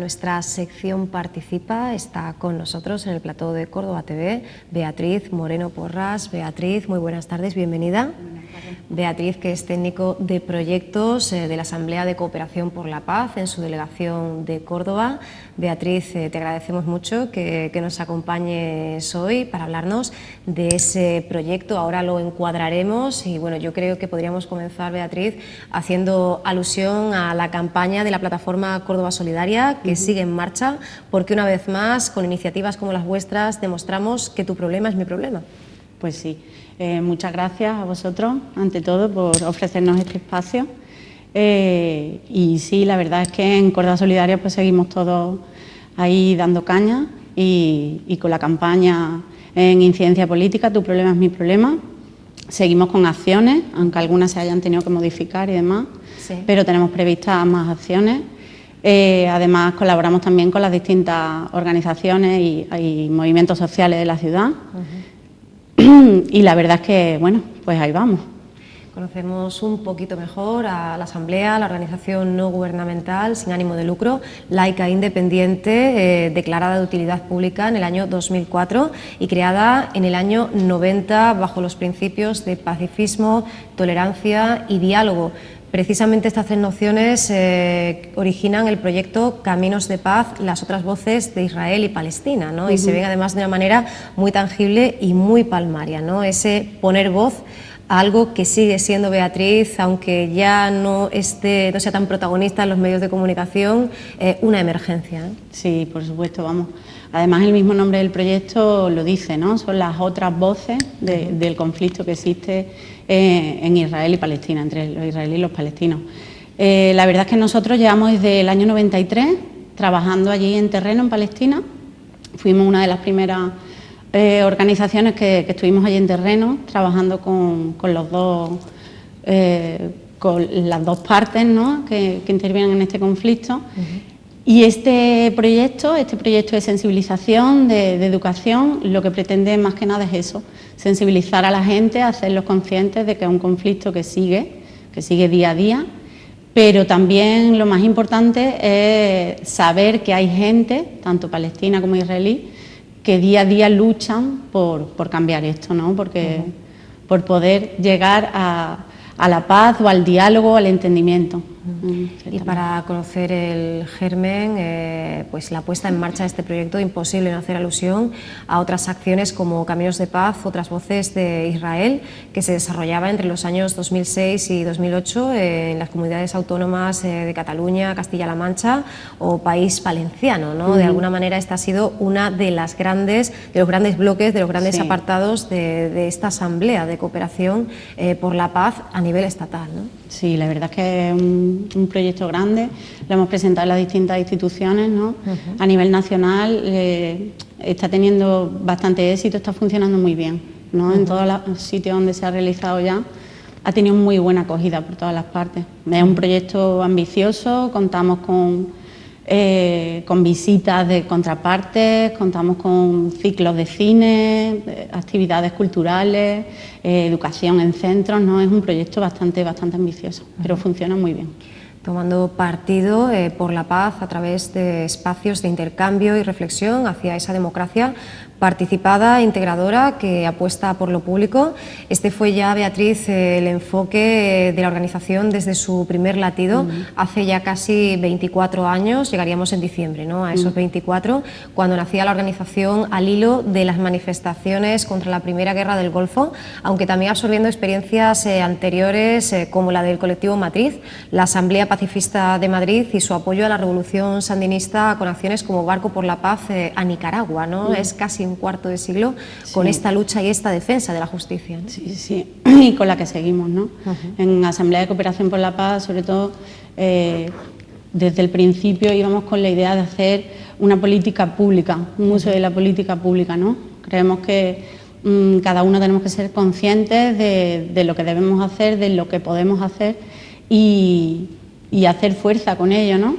nuestra sección Participa está con nosotros en el plató de Córdoba TV Beatriz Moreno Porras. Beatriz, muy buenas tardes, bienvenida. Beatriz, que es técnico de proyectos de la Asamblea de Cooperación por la Paz en su delegación de Córdoba. Beatriz, te agradecemos mucho que nos acompañes hoy para hablarnos de ese proyecto. Ahora lo encuadraremos y bueno, yo creo que podríamos comenzar, Beatriz, haciendo alusión a la campaña de la plataforma Córdoba Solidaria que sigue en marcha, porque una vez más, con iniciativas como las vuestras, demostramos que tu problema es mi problema. Pues sí, muchas gracias a vosotros, ante todo, por ofrecernos este espacio. Y sí, la verdad es que en Córdoba Solidaria pues seguimos todos ahí dando caña y con la campaña en incidencia política, tu problema es mi problema. Seguimos con acciones, aunque algunas se hayan tenido que modificar y demás, sí, pero tenemos previstas más acciones. Además, colaboramos también con las distintas organizaciones y movimientos sociales de la ciudad. Y la verdad es que, bueno, pues ahí vamos. Conocemos un poquito mejor a la Asamblea, la organización no gubernamental sin ánimo de lucro, laica e independiente, declarada de utilidad pública en el año 2004 y creada en el año 90 bajo los principios de pacifismo, tolerancia y diálogo. Precisamente estas tres nociones originan el proyecto Caminos de Paz, las otras voces de Israel y Palestina, ¿no? Y se ven además de una manera muy tangible y muy palmaria, ¿no? Ese poner voz a algo que sigue siendo, Beatriz, aunque ya no sea tan protagonista en los medios de comunicación, una emergencia, ¿eh? Sí, por supuesto, vamos. Además, el mismo nombre del proyecto lo dice, ¿no? Son las otras voces del conflicto que existe en Israel y Palestina, entre los israelíes y los palestinos. La verdad es que nosotros llevamos desde el año 93 trabajando allí en terreno en Palestina. Fuimos una de las primeras organizaciones que estuvimos allí en terreno, trabajando con las dos partes, ¿no?, que intervienen en este conflicto. Y este proyecto de sensibilización, de educación, lo que pretende más que nada es eso, sensibilizar a la gente, hacerlos conscientes de que es un conflicto que sigue día a día, pero también lo más importante es saber que hay gente, tanto palestina como israelí, que día a día luchan por cambiar esto, ¿no? Porque, por poder llegar a la paz o al diálogo, al entendimiento. Y para conocer el germen, pues la puesta en marcha de este proyecto, imposible no hacer alusión a otras acciones como Caminos de Paz, otras voces de Israel, que se desarrollaba entre los años 2006 y 2008 en las comunidades autónomas de Cataluña, Castilla-La Mancha o País Valenciano, ¿no? De alguna manera esta ha sido una de los grandes bloques, de los grandes apartados de esta Asamblea de Cooperación por la Paz a nivel estatal, ¿no? Sí, la verdad es que es un proyecto grande, lo hemos presentado en las distintas instituciones, ¿no? A nivel nacional está teniendo bastante éxito, está funcionando muy bien, ¿no? En todos los sitios donde se ha realizado ya ha tenido muy buena acogida por todas las partes. Es un proyecto ambicioso, contamos con visitas de contrapartes, contamos con ciclos de cine, actividades culturales, educación en centros, ¿no? Es un proyecto bastante ambicioso, pero funciona muy bien. Tomando partido por la paz a través de espacios de intercambio y reflexión hacia esa democracia participada, integradora, que apuesta por lo público. Este fue ya, Beatriz, el enfoque de la organización desde su primer latido, hace ya casi 24 años, llegaríamos en diciembre, ¿no?, a esos 24, cuando nacía la organización al hilo de las manifestaciones contra la Primera Guerra del Golfo, aunque también absorbiendo experiencias anteriores como la del colectivo Matriz, la Asamblea Pacifista de Madrid y su apoyo a la revolución sandinista con acciones como Barco por la Paz a Nicaragua, ¿no? Es casi un cuarto de siglo con esta lucha y esta defensa de la justicia, ¿no? Sí, sí, y con la que seguimos, ¿no? En Asamblea de Cooperación por la Paz, sobre todo, desde el principio íbamos con la idea de hacer una política pública, un uso de la política pública, ¿no? Creemos que cada uno tenemos que ser conscientes de lo que debemos hacer, de lo que podemos hacer y hacer fuerza con ello, ¿no?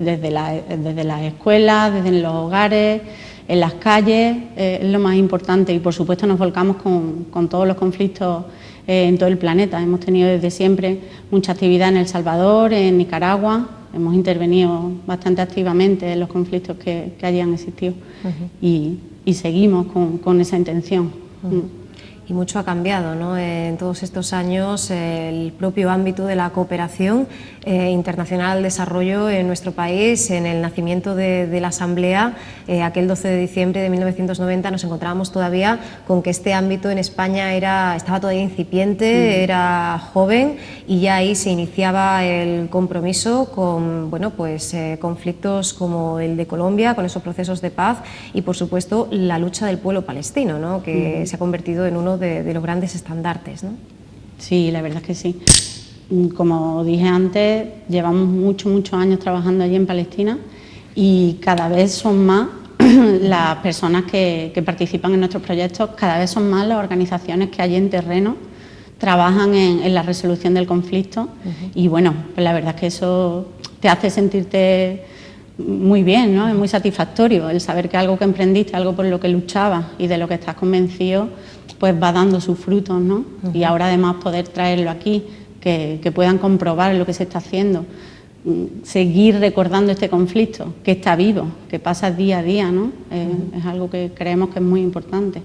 Desde las escuelas, desde los hogares, en las calles, es lo más importante, y por supuesto nos volcamos con todos los conflictos en todo el planeta. Hemos tenido desde siempre mucha actividad en El Salvador, en Nicaragua, hemos intervenido bastante activamente en los conflictos que allí han existido y seguimos con esa intención. Y mucho ha cambiado, ¿no? En todos estos años el propio ámbito de la cooperación internacional al desarrollo en nuestro país. En el nacimiento de la Asamblea, aquel 12 de diciembre de 1990, nos encontrábamos todavía con que este ámbito en España estaba todavía incipiente, era joven, y ya ahí se iniciaba el compromiso con conflictos como el de Colombia, con esos procesos de paz, y por supuesto la lucha del pueblo palestino, ¿no? Que se ha convertido en uno de los grandes estandartes, ¿no? Sí, la verdad es que sí. Como dije antes, llevamos muchos años trabajando allí en Palestina y cada vez son más las personas que participan en nuestros proyectos, cada vez son más las organizaciones que allí en terreno trabajan en la resolución del conflicto y bueno, pues la verdad es que eso te hace sentirte muy bien, ¿no? Es muy satisfactorio el saber que algo que emprendiste, algo por lo que luchabas y de lo que estás convencido, pues va dando sus frutos, ¿no? Y ahora además poder traerlo aquí, que puedan comprobar lo que se está haciendo, seguir recordando este conflicto, que está vivo, que pasa día a día, ¿no? Es algo que creemos que es muy importante.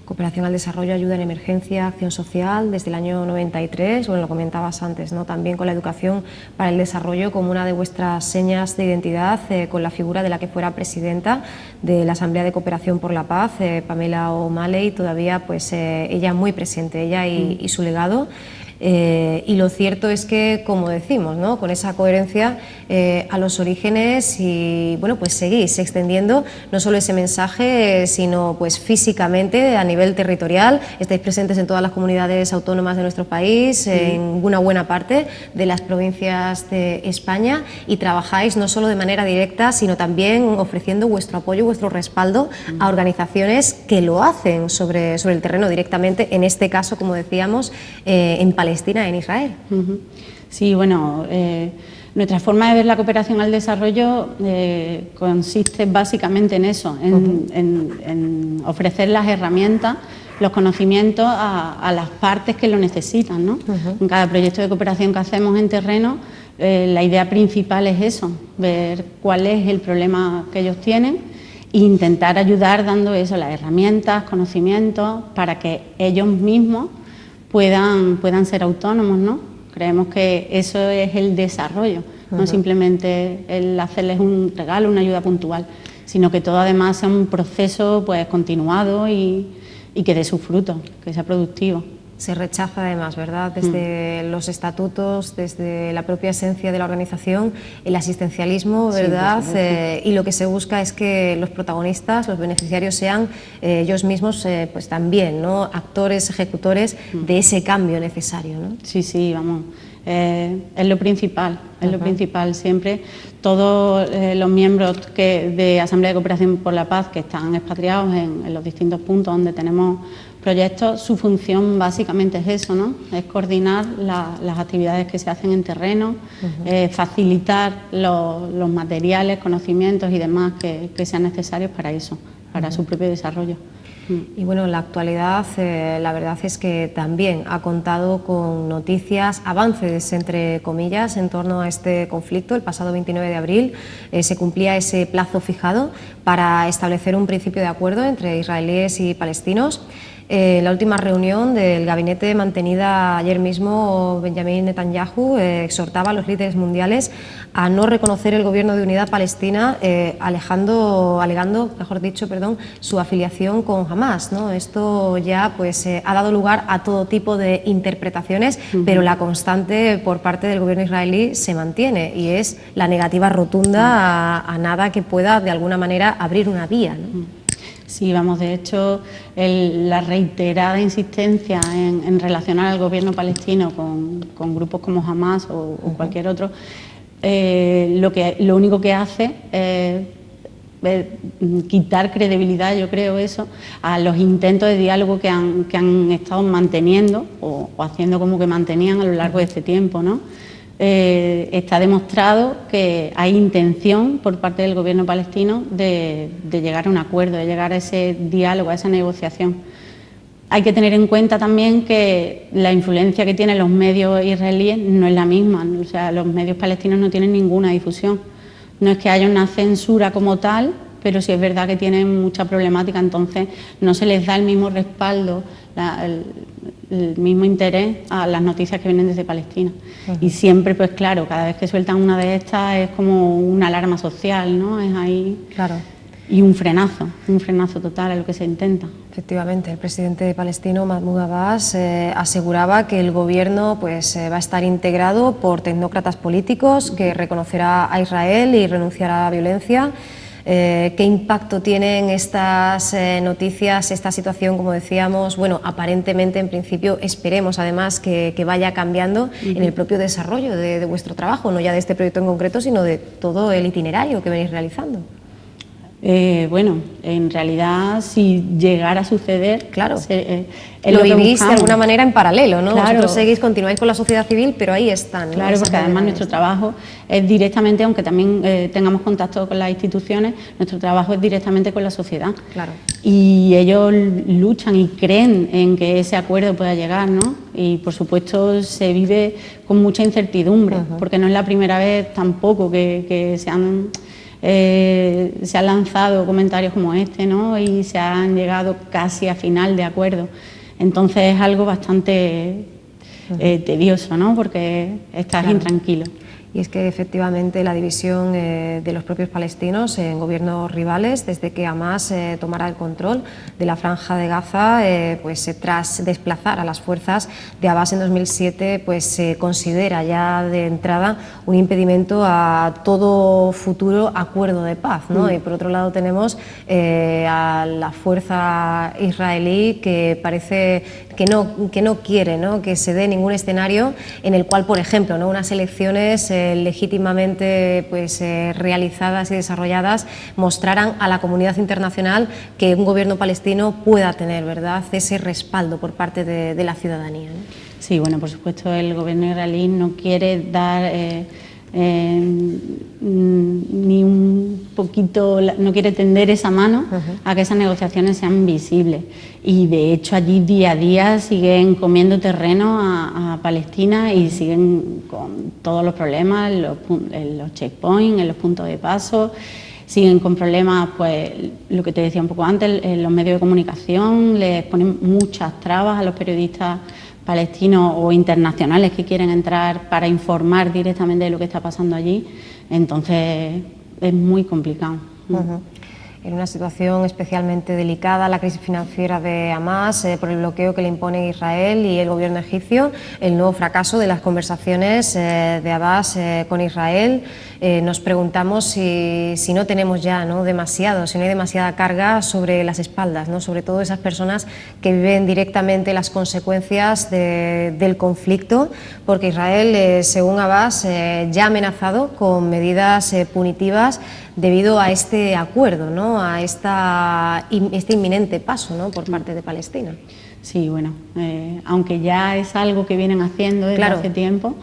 Cooperación al desarrollo, ayuda en emergencia, acción social, desde el año 93, bueno, lo comentabas antes, ¿no? También con la educación para el desarrollo como una de vuestras señas de identidad, con la figura de la que fuera presidenta de la Asamblea de Cooperación por la Paz, Pamela O'Malley, todavía pues ella muy presente, ella y su legado. Y lo cierto es que, como decimos, ¿no? Con esa coherencia a los orígenes, y bueno, pues seguís extendiendo no solo ese mensaje, sino pues físicamente a nivel territorial. Estáis presentes en todas las comunidades autónomas de nuestro país, en una buena parte de las provincias de España, y trabajáis no solo de manera directa, sino también ofreciendo vuestro apoyo, vuestro respaldo a organizaciones que lo hacen sobre el terreno directamente, en este caso, como decíamos, en Palestina, en Israel. Sí, bueno, nuestra forma de ver la cooperación al desarrollo consiste básicamente en eso, en ofrecer las herramientas, los conocimientos a las partes que lo necesitan, ¿no? En cada proyecto de cooperación que hacemos en terreno, la idea principal es eso, ver cuál es el problema que ellos tienen e intentar ayudar dando eso, las herramientas, conocimientos, para que ellos mismos puedan ser autónomos, ¿no? Creemos que eso es el desarrollo, no simplemente el hacerles un regalo, una ayuda puntual, sino que todo además sea un proceso pues continuado y que dé sus frutos, que sea productivo. Se rechaza además, ¿verdad?, desde los estatutos, desde la propia esencia de la organización, el asistencialismo, ¿verdad? Y lo que se busca es que los protagonistas, los beneficiarios, sean ellos mismos pues también, ¿no?, actores, ejecutores de ese cambio necesario, ¿no? Sí, vamos, es lo principal, es lo principal siempre. Todos los miembros de Asamblea de Cooperación por la Paz que están expatriados en los distintos puntos donde tenemos proyectos, su función básicamente es eso, ¿no? Es coordinar las actividades que se hacen en terreno, facilitar los materiales, conocimientos y demás que sean necesarios para eso, para su propio desarrollo. Y bueno, en la actualidad la verdad es que también ha contado con noticias, avances entre comillas, en torno a este conflicto. El pasado 29 de abril se cumplía ese plazo fijado para establecer un principio de acuerdo entre israelíes y palestinos. La última reunión del gabinete mantenida ayer mismo, Benjamin Netanyahu exhortaba a los líderes mundiales a no reconocer el gobierno de unidad palestina, alegando, su afiliación con Hamás, ¿no? Esto ya pues ha dado lugar a todo tipo de interpretaciones, pero la constante por parte del gobierno israelí se mantiene, y es la negativa rotunda a nada que pueda de alguna manera abrir una vía, ¿no? Sí, vamos, de hecho, la reiterada insistencia en relacionar al gobierno palestino con grupos como Hamás o cualquier otro, lo único que hace es quitar credibilidad, yo creo, eso, a los intentos de diálogo que han estado manteniendo o haciendo como que mantenían a lo largo de este tiempo, ¿no? está demostrado que hay intención por parte del gobierno palestino de llegar a un acuerdo, de llegar a ese diálogo, a esa negociación. Hay que tener en cuenta también que la influencia que tienen los medios israelíes no es la misma, o sea, los medios palestinos no tienen ninguna difusión. No es que haya una censura como tal, pero sí es verdad que tienen mucha problemática, entonces no se les da el mismo respaldo, el mismo interés a las noticias que vienen desde Palestina. Y siempre, pues claro, cada vez que sueltan una de estas es como una alarma social, ¿no? Es ahí. Claro. Y un frenazo total a lo que se intenta. Efectivamente, el presidente palestino Mahmoud Abbas aseguraba que el gobierno pues, va a estar integrado por tecnócratas políticos, que reconocerá a Israel y renunciará a la violencia. ¿Qué impacto tienen estas noticias, esta situación, como decíamos? Bueno, aparentemente, en principio, esperemos además que vaya cambiando en el propio desarrollo de vuestro trabajo, no ya de este proyecto en concreto, sino de todo el itinerario que venís realizando. Bueno, en realidad, si llegara a suceder, claro, lo vivís de alguna manera en paralelo, ¿no? Claro. Vosotros continuáis con la sociedad civil, pero ahí están, ¿no? Claro, porque además nuestro trabajo es directamente, aunque también tengamos contacto con las instituciones, nuestro trabajo es directamente con la sociedad. Claro. Y ellos luchan y creen en que ese acuerdo pueda llegar, ¿no? Y por supuesto se vive con mucha incertidumbre, porque no es la primera vez tampoco que se han lanzado comentarios como este, ¿no? Y se han llegado casi a final de acuerdo. Entonces es algo bastante tedioso, ¿no? Porque estás intranquilo. Y es que efectivamente la división de los propios palestinos en gobiernos rivales, desde que Hamás tomara el control de la Franja de Gaza, pues tras desplazar a las fuerzas de Abbas en 2007, pues se considera ya de entrada un impedimento a todo futuro acuerdo de paz, ¿no? Y por otro lado tenemos a la fuerza israelí que parece que no quiere, ¿no?, que se dé ningún escenario en el cual, por ejemplo, ¿no?, unas elecciones legítimamente pues, realizadas y desarrolladas mostraran a la comunidad internacional que un gobierno palestino pueda tener, ¿verdad?, ese respaldo por parte de la ciudadanía, ¿no? Sí, bueno, por supuesto el gobierno israelí no quiere dar ni un poquito, no quiere tender esa mano a que esas negociaciones sean visibles, y de hecho allí día a día siguen comiendo terreno a Palestina y siguen con todos los problemas en los checkpoints, en los puntos de paso. Siguen con problemas, pues lo que te decía un poco antes, en los medios de comunicación les ponen muchas trabas a los periodistas palestinos o internacionales que quieren entrar para informar directamente de lo que está pasando allí. Entonces es muy complicado. En una situación especialmente delicada, la crisis financiera de Hamás por el bloqueo que le impone Israel y el gobierno egipcio, el nuevo fracaso de las conversaciones de Abbas con Israel. Nos preguntamos si no tenemos ya, ¿no?, demasiado, si no hay demasiada carga sobre las espaldas, ¿no?, sobre todo esas personas que viven directamente las consecuencias del conflicto, porque Israel, según Abbas, ya ha amenazado con medidas punitivas debido a este acuerdo, ¿no?, a este inminente paso, ¿no?, por parte de Palestina. Sí, bueno, aunque ya es algo que vienen haciendo desde hace tiempo,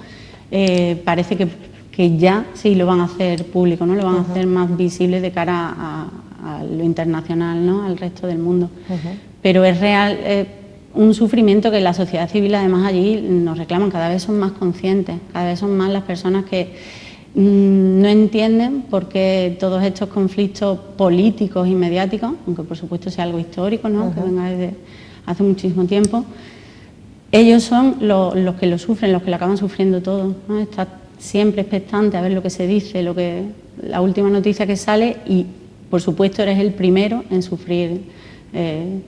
parece que ya sí lo van a hacer público, ¿no?, lo van a hacer más visible de cara a lo internacional, ¿no?, al resto del mundo. Pero es real, un sufrimiento que la sociedad civil además allí nos reclaman, cada vez son más conscientes, cada vez son más las personas que no entienden por qué todos estos conflictos políticos y mediáticos, aunque por supuesto sea algo histórico, ¿no?, que venga desde hace muchísimo tiempo, ellos son los que lo sufren, los que lo acaban sufriendo todo, ¿no? Está siempre expectante a ver lo que se dice, la última noticia que sale, y por supuesto eres el primero en sufrir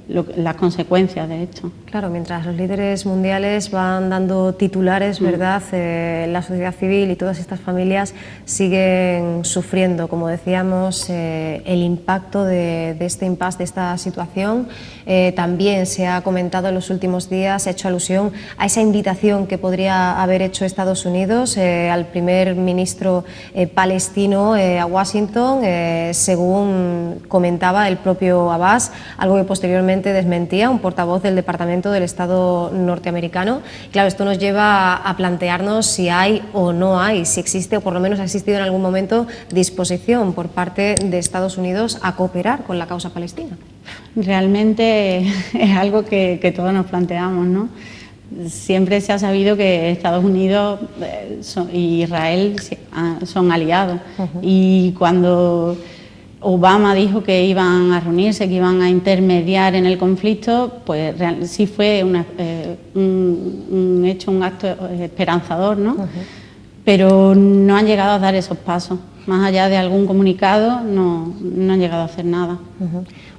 las consecuencias de esto. Claro, mientras los líderes mundiales van dando titulares, ¿verdad?, la sociedad civil y todas estas familias siguen sufriendo, como decíamos, el impacto de este impasse, de esta situación. También se ha comentado en los últimos días, se ha hecho alusión a esa invitación que podría haber hecho Estados Unidos al primer ministro palestino a Washington, según comentaba el propio Abbas, algo algo que posteriormente desmentía un portavoz del Departamento del Estado norteamericano. Claro, esto nos lleva a plantearnos si hay o no hay, si existe o por lo menos ha existido en algún momento disposición por parte de Estados Unidos a cooperar con la causa palestina. Realmente es algo que todos nos planteamos, ¿no? Siempre se ha sabido que Estados Unidos y Israel son aliados. Y cuando Obama dijo que iban a reunirse, que iban a intermediar en el conflicto, pues sí fue un hecho, un acto esperanzador, ¿no? Pero no han llegado a dar esos pasos. Más allá de algún comunicado, no han llegado a hacer nada.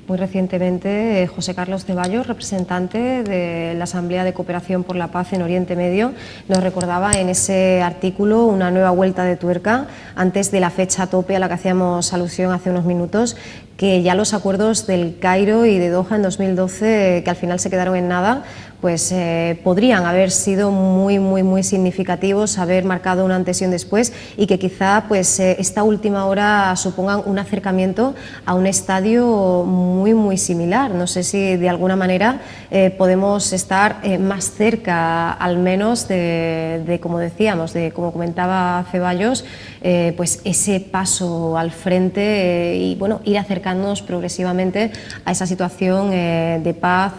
Muy recientemente, José Carlos Ceballos, representante de la Asamblea de Cooperación por la Paz en Oriente Medio, nos recordaba en ese artículo una nueva vuelta de tuerca antes de la fecha tope a la que hacíamos alusión hace unos minutos, que ya los acuerdos del Cairo y de Doha en 2012, que al final se quedaron en nada, pues podrían haber sido muy significativos, haber marcado un antes y un después, y que quizá pues esta última hora supongan un acercamiento a un estadio muy similar. No sé si de alguna manera podemos estar más cerca, al menos de como decíamos, de como comentaba Ceballos, pues ese paso al frente y bueno, ir acercándonos progresivamente a esa situación de paz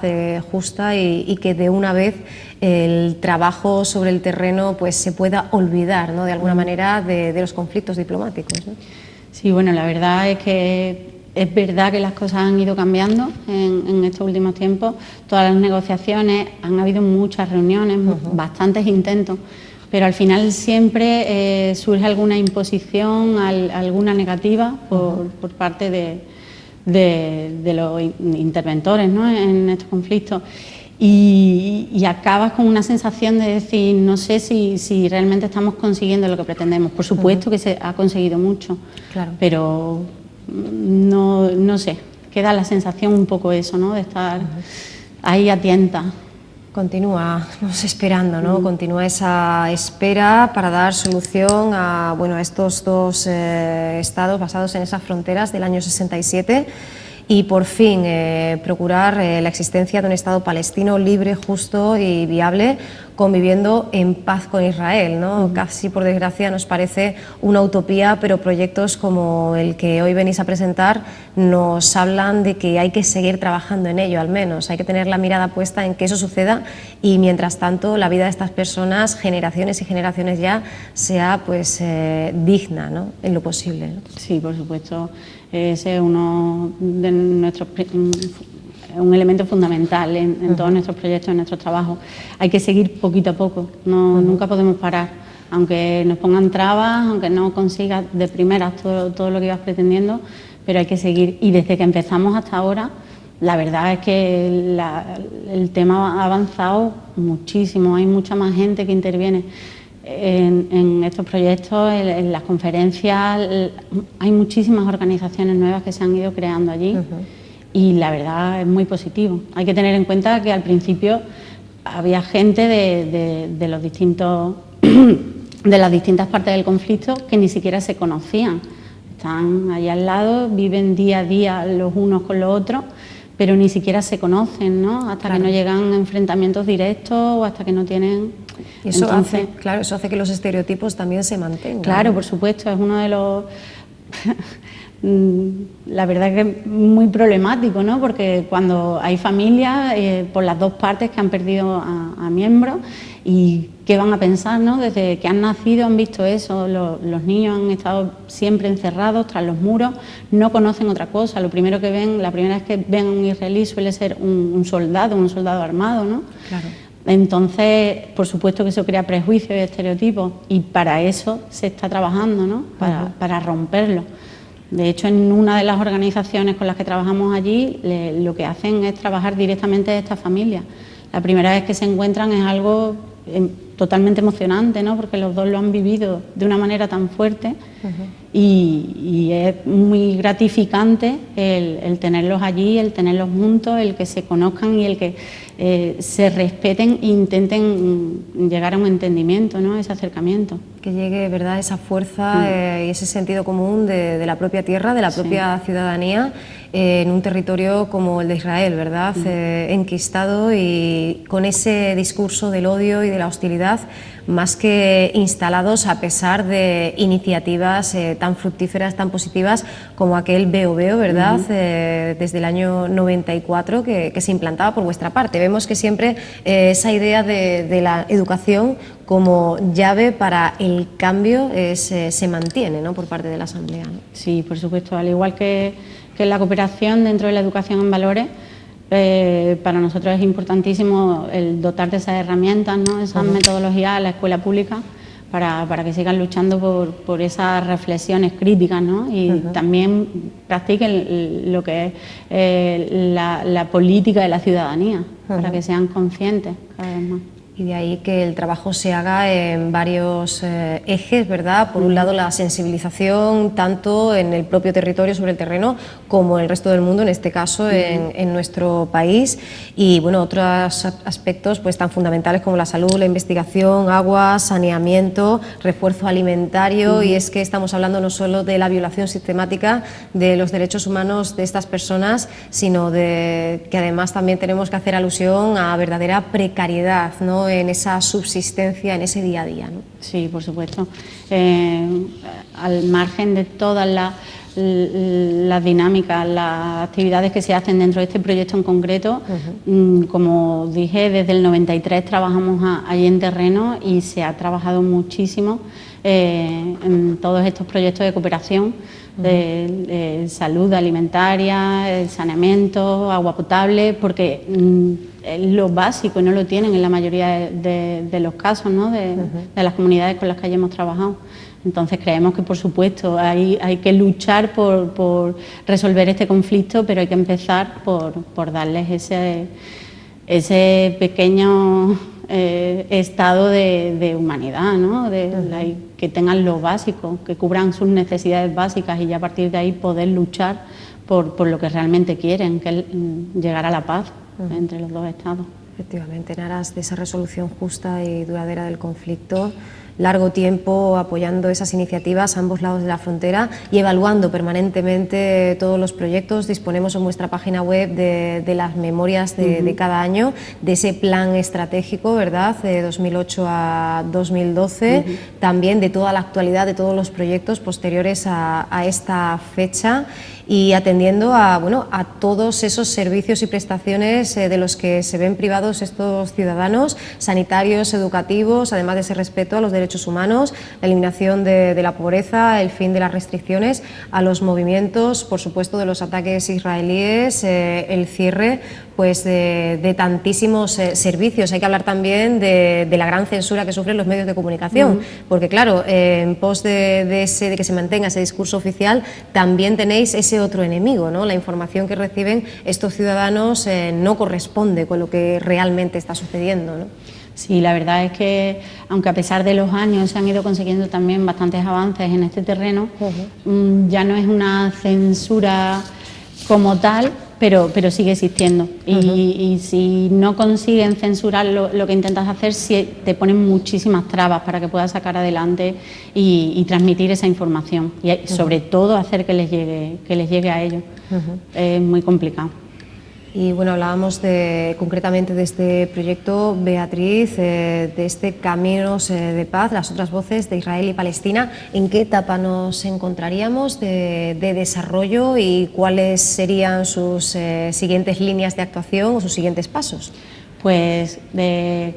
justa y que de una vez el trabajo sobre el terreno pues se pueda olvidar, ¿no?, de alguna manera de los conflictos diplomáticos, ¿no? Sí, bueno, la verdad es que es verdad que las cosas han ido cambiando en estos últimos tiempos. Todas las negociaciones, han habido muchas reuniones, bastantes intentos, pero al final siempre surge alguna imposición, alguna negativa por parte de los interventores, ¿no?, en estos conflictos. Y acabas con una sensación de decir, no sé si realmente estamos consiguiendo lo que pretendemos. Por supuesto que se ha conseguido mucho, claro, pero no sé, queda la sensación un poco eso, ¿no?, de estar ahí a tientas. Continuamos esperando, ¿no? Continúa esa espera para dar solución a, bueno, a estos dos estados basados en esas fronteras del año 67 y por fin procurar la existencia de un Estado palestino libre, justo y viable, conviviendo en paz con Israel, ¿no? Casi por desgracia nos parece una utopía, pero proyectos como el que hoy venís a presentar nos hablan de que hay que seguir trabajando en ello, al menos hay que tener la mirada puesta en que eso suceda y mientras tanto la vida de estas personas, generaciones y generaciones ya, sea pues digna, ¿no?, en lo posible, ¿no? Sí, por supuesto, ese es uno de nuestros un elemento fundamental en todos nuestros proyectos, en nuestro trabajo. Hay que seguir poquito a poco, nunca podemos parar, aunque nos pongan trabas, aunque no consigas de primeras todo lo que ibas pretendiendo, pero hay que seguir. Y desde que empezamos hasta ahora, la verdad es que el tema ha avanzado muchísimo, hay mucha más gente que interviene en estos proyectos, en las conferencias, hay muchísimas organizaciones nuevas que se han ido creando allí. Y la verdad es muy positivo. Hay que tener en cuenta que al principio había gente de los distintos de las distintas partes del conflicto que ni siquiera se conocían. Están allá al lado, viven día a día los unos con los otros, pero ni siquiera se conocen, ¿no?, hasta que no llegan enfrentamientos directos o hasta que no tienen. Y eso hace, claro, eso hace que los estereotipos también se mantengan. Claro, por supuesto, es uno de los la verdad que es muy problemático, ¿no?, porque cuando hay familias por las dos partes que han perdido a miembros, y qué van a pensar, ¿no?, desde que han nacido han visto eso, los niños han estado siempre encerrados tras los muros, no conocen otra cosa, lo primero que ven, la primera vez que ven a un israelí suele ser un soldado armado, ¿no? Claro. Entonces, por supuesto que eso crea prejuicios y estereotipos, y para eso se está trabajando, ¿no?, para romperlo. De hecho, en una de las organizaciones con las que trabajamos allí, lo que hacen es trabajar directamente de estas familias. La primera vez que se encuentran es algo totalmente emocionante, ¿no?, porque los dos lo han vivido de una manera tan fuerte Y es muy gratificante el tenerlos allí, el tenerlos juntos, el que se conozcan y el que se respeten e intenten llegar a un entendimiento, ¿no? Ese acercamiento. Que llegue, ¿verdad?, esa fuerza y ese sentido común de la propia tierra, de la propia ciudadanía, en un territorio como el de Israel, ¿verdad?, enquistado y con ese discurso del odio y de la hostilidad más que instalados, a pesar de iniciativas tan fructíferas, tan positivas como aquel Veo Veo, ¿verdad?, desde el año 94 que se implantaba por vuestra parte. Vemos que siempre esa idea de la educación como llave para el cambio se mantiene, ¿no?, por parte de la Asamblea, ¿no? Sí, por supuesto, al igual que la cooperación dentro de la educación en valores, para nosotros es importantísimo el dotar de esas herramientas, ¿no?, esas metodologías a la escuela pública para que sigan luchando por esas reflexiones críticas, ¿no?, y también practiquen lo que es la política de la ciudadanía, para que sean conscientes cada vez más. Y de ahí que el trabajo se haga en varios ejes, ¿verdad? Por un lado, la sensibilización tanto en el propio territorio, sobre el terreno, como en el resto del mundo, en este caso en nuestro país. Y bueno, otros aspectos pues tan fundamentales como la salud, la investigación, agua, saneamiento, refuerzo alimentario. Y es que estamos hablando no solo de la violación sistemática de los derechos humanos de estas personas, sino de que además también tenemos que hacer alusión a verdadera precariedad, ¿no?, en esa subsistencia, en ese día a día, ¿no? Sí, por supuesto. Al margen de todas las dinámicas, las actividades que se hacen dentro de este proyecto en concreto, como dije, desde el 93 trabajamos allí en terreno y se ha trabajado muchísimo en todos estos proyectos de cooperación, de salud alimentaria, el saneamiento, agua potable, porque es lo básico y no lo tienen en la mayoría de los casos, ¿no?, de las comunidades con las que hayamos trabajado. Entonces creemos que, por supuesto, hay que luchar por resolver este conflicto, pero hay que empezar por darles ese pequeño estado de humanidad, ¿no?, que tengan lo básico, que cubran sus necesidades básicas y ya a partir de ahí poder luchar por lo que realmente quieren, que es llegar a la paz entre los dos estados. Efectivamente, en aras de esa resolución justa y duradera del conflicto, largo tiempo apoyando esas iniciativas a ambos lados de la frontera y evaluando permanentemente todos los proyectos. Disponemos en vuestra página web de las memorias de cada año, de ese plan estratégico, ¿verdad?, de 2008 a 2012, también de toda la actualidad de todos los proyectos posteriores a esta fecha, y atendiendo a todos esos servicios y prestaciones de los que se ven privados estos ciudadanos, sanitarios, educativos, además de ese respeto a los derechos humanos, la eliminación de la pobreza, el fin de las restricciones a los movimientos, por supuesto, de los ataques israelíes, el cierre pues de tantísimos servicios. Hay que hablar también de la gran censura que sufren los medios de comunicación, porque claro, en pos de que se mantenga ese discurso oficial, también tenéis ese otro enemigo, ¿no? La información que reciben estos ciudadanos no corresponde con lo que realmente está sucediendo, ¿no? Sí, la verdad es que, aunque a pesar de los años se han ido consiguiendo también bastantes avances en este terreno, ya no es una censura como tal, pero sigue existiendo. Y si no consiguen censurar lo que intentas hacer, te ponen muchísimas trabas para que puedas sacar adelante y transmitir esa información. Y sobre todo hacer que les llegue a ellos. Es muy complicado. Y bueno, hablábamos concretamente de este proyecto, Beatriz, de este Caminos de Paz, las otras voces de Israel y Palestina. ¿En qué etapa nos encontraríamos de desarrollo y cuáles serían sus siguientes líneas de actuación o sus siguientes pasos? Pues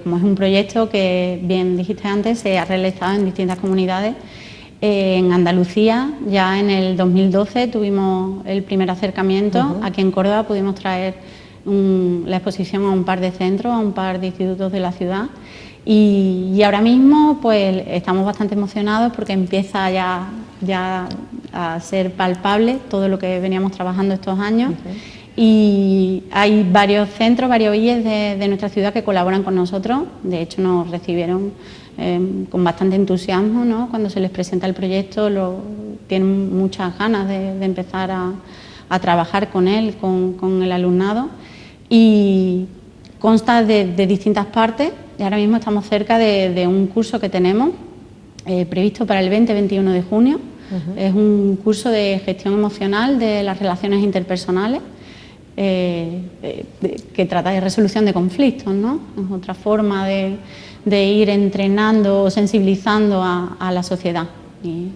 como es un proyecto que, bien dijiste antes, se ha realizado en distintas comunidades. En Andalucía, ya en el 2012 tuvimos el primer acercamiento. Aquí en Córdoba pudimos traer la exposición a un par de centros, a un par de institutos de la ciudad. Y ahora mismo pues estamos bastante emocionados porque empieza ya a ser palpable todo lo que veníamos trabajando estos años. y hay varios centros, varios IES de nuestra ciudad que colaboran con nosotros. De hecho, nos recibieron con bastante entusiasmo, ¿no? Cuando se les presenta el proyecto, tienen muchas ganas de empezar a trabajar con él, con el alumnado, y consta de distintas partes. Y ahora mismo estamos cerca de un curso que tenemos previsto para el 20-21 de junio. Es un curso de gestión emocional de las relaciones interpersonales, que trata de resolución de conflictos, ¿no? Es otra forma de ir entrenando o sensibilizando a la sociedad. Y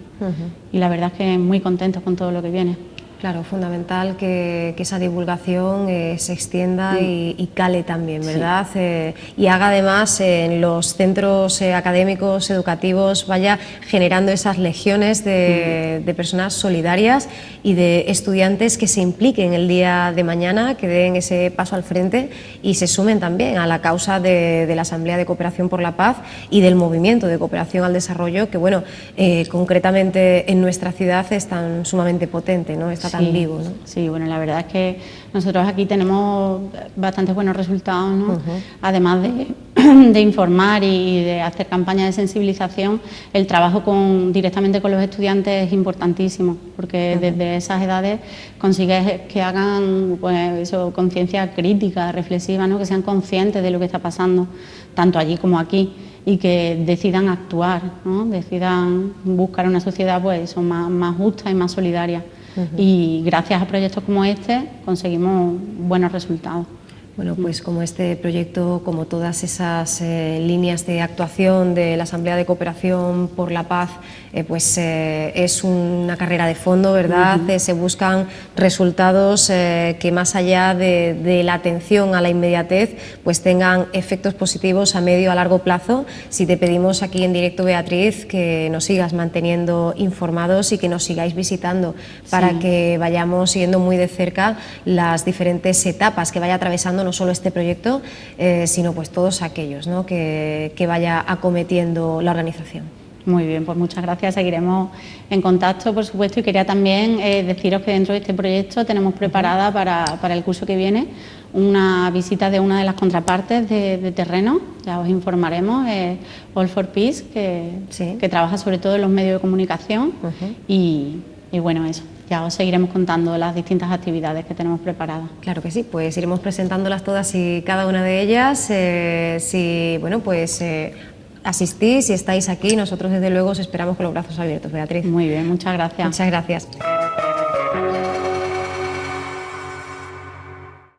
la verdad es que muy contentos con todo lo que viene. Claro, fundamental que esa divulgación se extienda y cale también, ¿verdad? Sí. Y haga además en los centros académicos, educativos, vaya generando esas legiones de personas solidarias y de estudiantes que se impliquen el día de mañana, que den ese paso al frente y se sumen también a la causa de la Asamblea de Cooperación por la Paz y del movimiento de cooperación al desarrollo, que bueno, concretamente en nuestra ciudad es tan sumamente potente, ¿no? Está tan vivo, ¿no? Sí, bueno, la verdad es que nosotros aquí tenemos bastantes buenos resultados, ¿no? Además de informar y de hacer campañas de sensibilización, el trabajo directamente con los estudiantes es importantísimo, porque desde esas edades consigues que hagan, pues, conciencia crítica, reflexiva, ¿no? Que sean conscientes de lo que está pasando, tanto allí como aquí, y que decidan actuar, ¿no? Decidan buscar una sociedad, pues, más justa y más solidaria. Y gracias a proyectos como este conseguimos buenos resultados. Bueno, pues como este proyecto, como todas esas líneas de actuación de la Asamblea de Cooperación por la Paz, pues es una carrera de fondo, ¿verdad? Se buscan resultados que más allá de la atención a la inmediatez, pues tengan efectos positivos a medio a largo plazo. Si te pedimos aquí en directo, Beatriz, que nos sigas manteniendo informados y que nos sigáis visitando para que vayamos siguiendo muy de cerca las diferentes etapas que vaya atravesando no solo este proyecto, sino pues todos aquellos, ¿no? que vaya acometiendo la organización. Muy bien, pues muchas gracias, seguiremos en contacto, por supuesto, y quería también deciros que dentro de este proyecto tenemos preparada para el curso que viene una visita de una de las contrapartes de terreno, ya os informaremos, All for Peace, que trabaja sobre todo en los medios de comunicación y bueno, eso. Ya os seguiremos contando las distintas actividades que tenemos preparadas. Claro que sí, pues iremos presentándolas todas y cada una de ellas. Si, bueno, pues asistís, si estáis aquí, nosotros desde luego os esperamos con los brazos abiertos, Beatriz. Muy bien, muchas gracias. Muchas gracias.